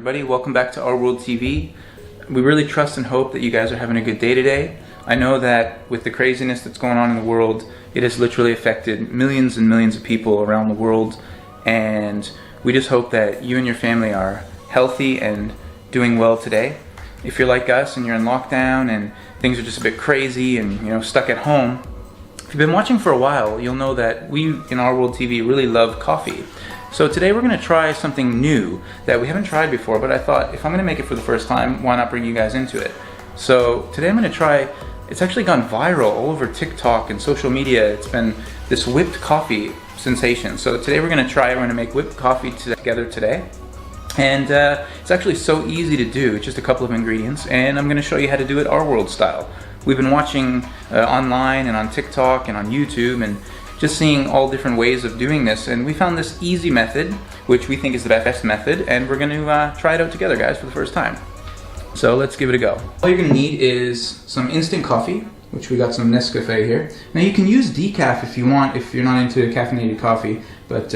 everybody? Welcome back to Our World TV. We really trust and hope that you guys are having a good day today. I know that with the craziness that's going on in the world, it has literally affected millions and millions of people around the world, and we just hope that you and your family are healthy and doing well today. If you're like us and you're in lockdown and things are just a bit crazy and stuck at home, if you've been watching for a while, you'll know that we in Our World TV really love coffee. So today we're going to try something new that we haven't tried before, but I thought if I'm going to make it for the first time, why not bring you guys into it? So today I'm going to try, it's actually gone viral all over TikTok and social media. It's been this whipped coffee sensation. So today we're going to make whipped coffee together today. And it's actually so easy to do, just a couple of ingredients, and I'm going to show you how to do it our world style. We've been watching online and on TikTok and on YouTube and just seeing all different ways of doing this, and we found this easy method, which we think is the best method, and we're going to try it out together, guys, for the first time. So let's give it a go. All you're going to need is some instant coffee, which we got some Nescafe here. Now you can use decaf if you want, if you're not into caffeinated coffee, but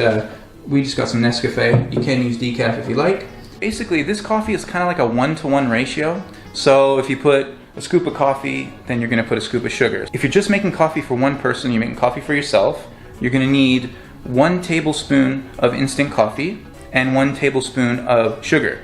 we just got some Nescafe. You can use decaf if you like. Basically, this coffee is kind of like a 1-to-1 ratio. So if you put a scoop of coffee, then you're going to put a scoop of sugar. If you're just making coffee for one person, you're making coffee for yourself, you're going to need 1 tablespoon of instant coffee and 1 tablespoon of sugar.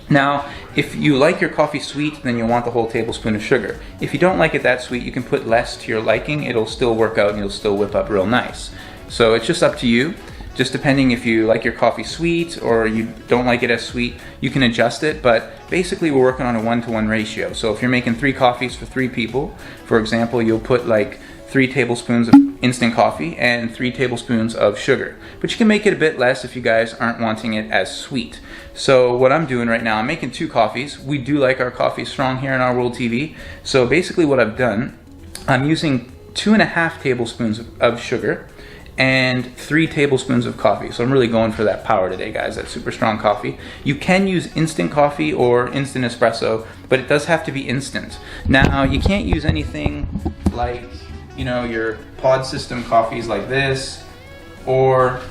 Now, if you like your coffee sweet, then you'll want the whole tablespoon of sugar. If you don't like it that sweet, you can put less to your liking. It'll still work out and you'll still whip up real nice. So it's just up to you. Just depending if you like your coffee sweet or you don't like it as sweet, you can adjust it, but basically we're working on a 1-to-1 ratio. So if you're making 3 coffees for 3 people, for example, you'll put like 3 tablespoons of instant coffee and 3 tablespoons of sugar. But you can make it a bit less if you guys aren't wanting it as sweet. So what I'm doing right now, I'm making 2 coffees. We do like our coffee strong here in Our World TV. So basically what I've done, I'm using 2.5 tablespoons of sugar and 3 tablespoons of coffee. So I'm really going for that power today, guys, that super strong coffee. You can use instant coffee or instant espresso, but it does have to be instant. Now, you can't use anything like, your pod system coffees like this, or,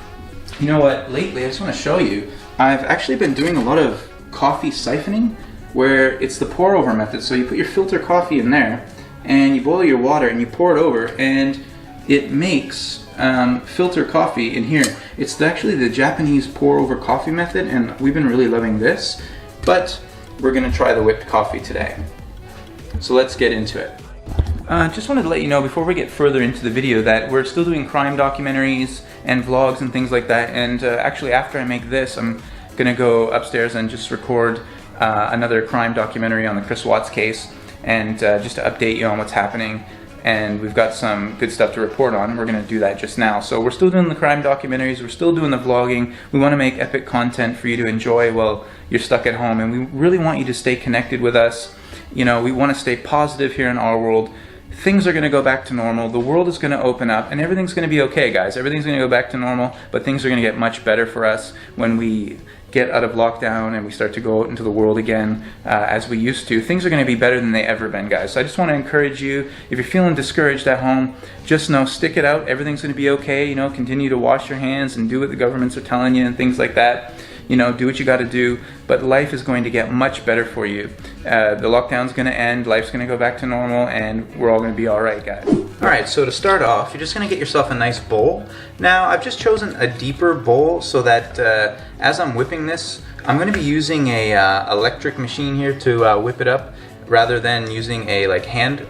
you know what, lately, I just want to show you, I've actually been doing a lot of coffee siphoning, where it's the pour over method. So you put your filter coffee in there, and you boil your water, and you pour it over, and it makes filter coffee in here. It's actually the Japanese pour over coffee method, and we've been really loving this, but we're gonna try the whipped coffee today. So let's get into it. Just wanted to let you know before we get further into the video that we're still doing crime documentaries and vlogs and things like that, and actually after I make this, I'm gonna go upstairs and just record another crime documentary on the Chris Watts case, and just to update you on what's happening. And we've got some good stuff to report on. We're going to do that just now. So we're still doing the crime documentaries, we're still doing the vlogging. We want to make epic content for you to enjoy while you're stuck at home, and we really want you to stay connected with us. We want to stay positive here in our world. Things are going to go back to normal. The world is going to open up, and everything's going to be okay, guys. Everything's going to go back to normal, but things are going to get much better for us when we get out of lockdown and we start to go out into the world again as we used to. Things are going to be better than they ever been, guys. So I just want to encourage you, if you're feeling discouraged at home, just know, stick it out. Everything's going to be okay. Continue to wash your hands and do what the governments are telling you and things like that. Do what you got to do, but life is going to get much better for you. The lockdown's going to end, life's going to go back to normal, and we're all going to be all right, guys. All right, so to start off, you're just going to get yourself a nice bowl. Now, I've just chosen a deeper bowl so that as I'm whipping this, I'm going to be using a electric machine here to whip it up rather than using a hand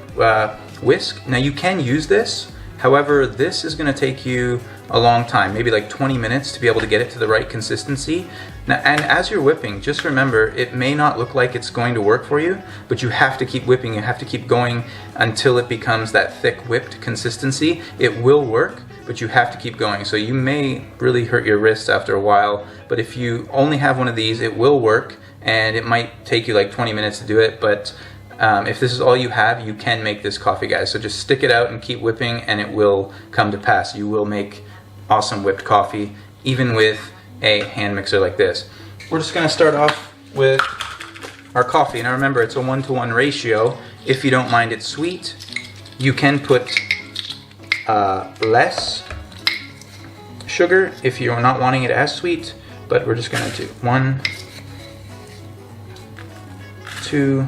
whisk. Now, you can use this. However, this is going to take you a long time, maybe like 20 minutes to be able to get it to the right consistency. Now, and as you're whipping, just remember, it may not look like it's going to work for you, but you have to keep whipping. You have to keep going until it becomes that thick whipped consistency. It will work, but you have to keep going. So you may really hurt your wrists after a while, but if you only have one of these, it will work, and it might take you like 20 minutes to do it, but if this is all you have, you can make this coffee, guys. So just stick it out and keep whipping, and it will come to pass. You will make awesome whipped coffee, even with a hand mixer like this. We're just going to start off with our coffee. Now remember, it's a 1-to-1 ratio. If you don't mind it sweet, you can put less sugar if you're not wanting it as sweet, but we're just going to do 1 2,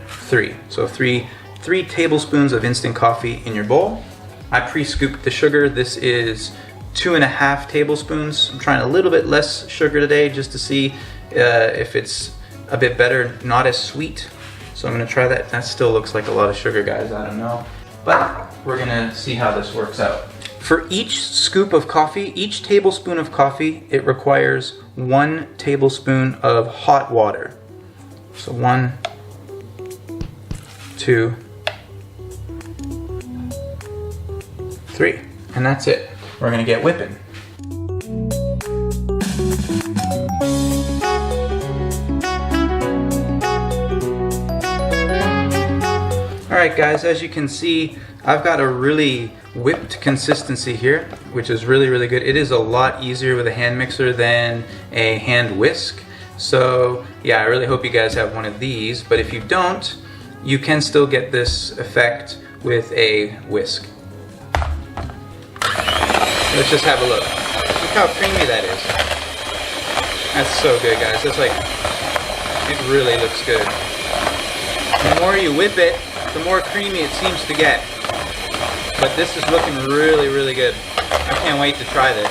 3. So three tablespoons of instant coffee in your bowl. I pre-scooped the sugar. This is 2.5 tablespoons. I'm trying a little bit less sugar today just to see if it's a bit better, not as sweet. So I'm gonna try that. That still looks like a lot of sugar, guys, I don't know. But we're gonna see how this works out. For each scoop of coffee, each tablespoon of coffee, it requires 1 tablespoon of hot water. So 1, 2, 3, and that's it. We're gonna get whipping. Alright guys, as you can see, I've got a really whipped consistency here, which is really, really good. It is a lot easier with a hand mixer than a hand whisk. So yeah, I really hope you guys have one of these, but if you don't, you can still get this effect with a whisk. Let's just have a look. Look how creamy that is. That's so good, guys. It's like, it really looks good. The more you whip it, the more creamy it seems to get. But this is looking really, really good. I can't wait to try this.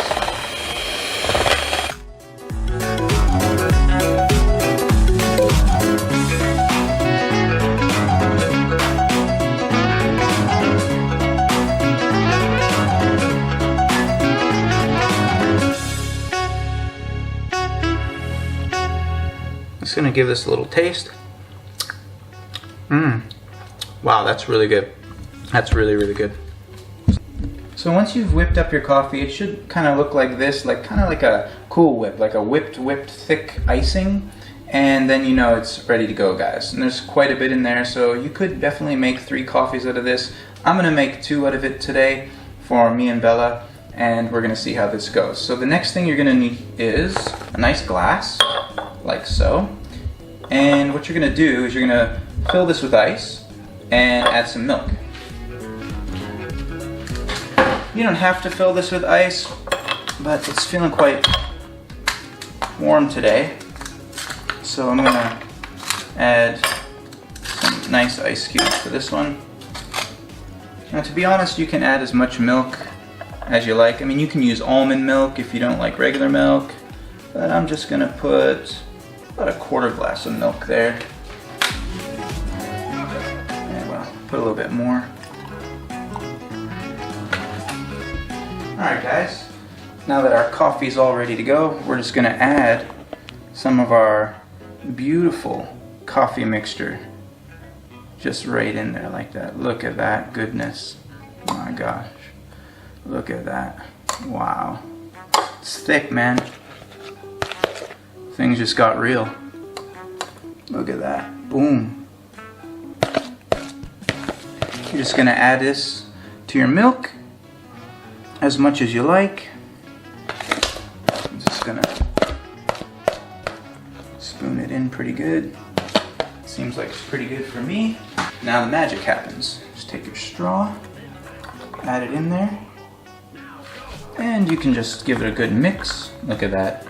Just gonna give this a little taste. Wow, that's really good. That's really, really good. So once you've whipped up your coffee, it should kind of look like this, like kind of like a Cool Whip, like a whipped thick icing. And then you know it's ready to go, guys. And there's quite a bit in there, so you could definitely make 3 coffees out of this. I'm gonna make 2 out of it today for me and Bella, and we're gonna see how this goes. So the next thing you're gonna need is a nice glass, like so. And what you're gonna do is you're gonna fill this with ice and add some milk. You don't have to fill this with ice, but it's feeling quite warm today. So I'm gonna add some nice ice cubes to this one. Now to be honest, you can add as much milk as you like. I mean, you can use almond milk if you don't like regular milk, but I'm just gonna put about a 1/4 glass of milk there. Put a little bit more. Alright guys, now that our coffee's all ready to go, we're just gonna add some of our beautiful coffee mixture just right in there like that. Look at that goodness. Oh my gosh. Look at that. Wow. It's thick, man. Things just got real. Look at that. Boom. You're just gonna add this to your milk as much as you like. I'm just gonna spoon it in pretty good. Seems like it's pretty good for me. Now the magic happens. Just take your straw, add it in there, and you can just give it a good mix. Look at that.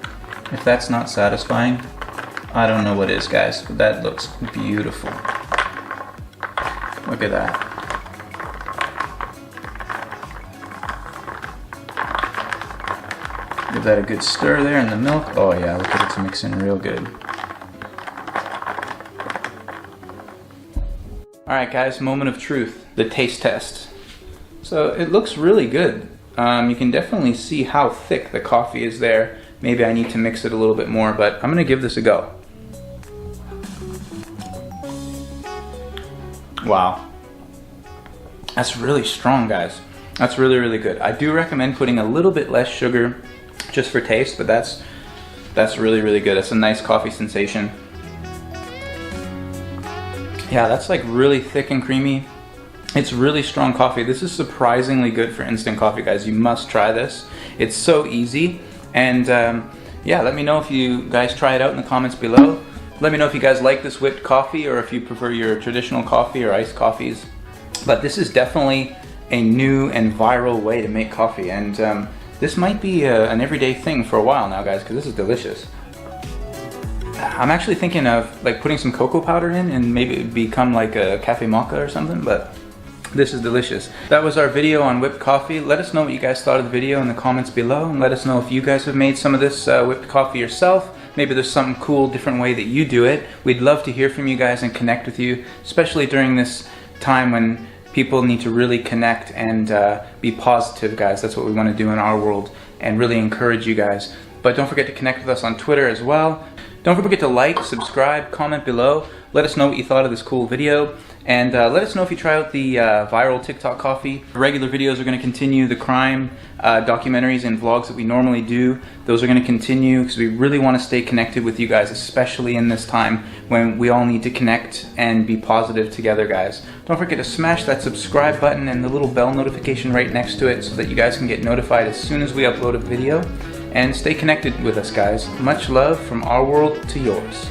If that's not satisfying, I don't know what is, guys, but that looks beautiful. Look at that. Give that a good stir there in the milk. Oh yeah, look at it's mixing real good. Alright guys, moment of truth, the taste test. So it looks really good. You can definitely see how thick the coffee is there. Maybe I need to mix it a little bit more, but I'm gonna give this a go. Wow. That's really strong, guys. That's really, really good. I do recommend putting a little bit less sugar just for taste, but that's really, really good. It's a nice coffee sensation. Yeah, that's like really thick and creamy. It's really strong coffee. This is surprisingly good for instant coffee, guys. You must try this. It's so easy. And yeah, let me know if you guys try it out in the comments below. Let me know if you guys like this whipped coffee or if you prefer your traditional coffee or iced coffees. But this is definitely a new and viral way to make coffee. And this might be an everyday thing for a while now, guys, because this is delicious. I'm actually thinking of like putting some cocoa powder in and maybe it'd become like a cafe mocha or something, but this is delicious. That was our video on whipped coffee. Let us know what you guys thought of the video in the comments below, and let us know if you guys have made some of this whipped coffee yourself. Maybe there's some cool different way that you do it. We'd love to hear from you guys and connect with you, especially during this time when people need to really connect and be positive, guys. That's what we want to do in our world, and really encourage you guys. But don't forget to connect with us on Twitter as well. Don't forget to like, subscribe, comment below. Let us know what you thought of this cool video. And let us know if you try out the viral TikTok coffee. The regular videos are going to continue. The crime documentaries and vlogs that we normally do, those are going to continue because we really want to stay connected with you guys, especially in this time when we all need to connect and be positive together, guys. Don't forget to smash that subscribe button and the little bell notification right next to it so that you guys can get notified as soon as we upload a video. And stay connected with us, guys. Much love from our world to yours.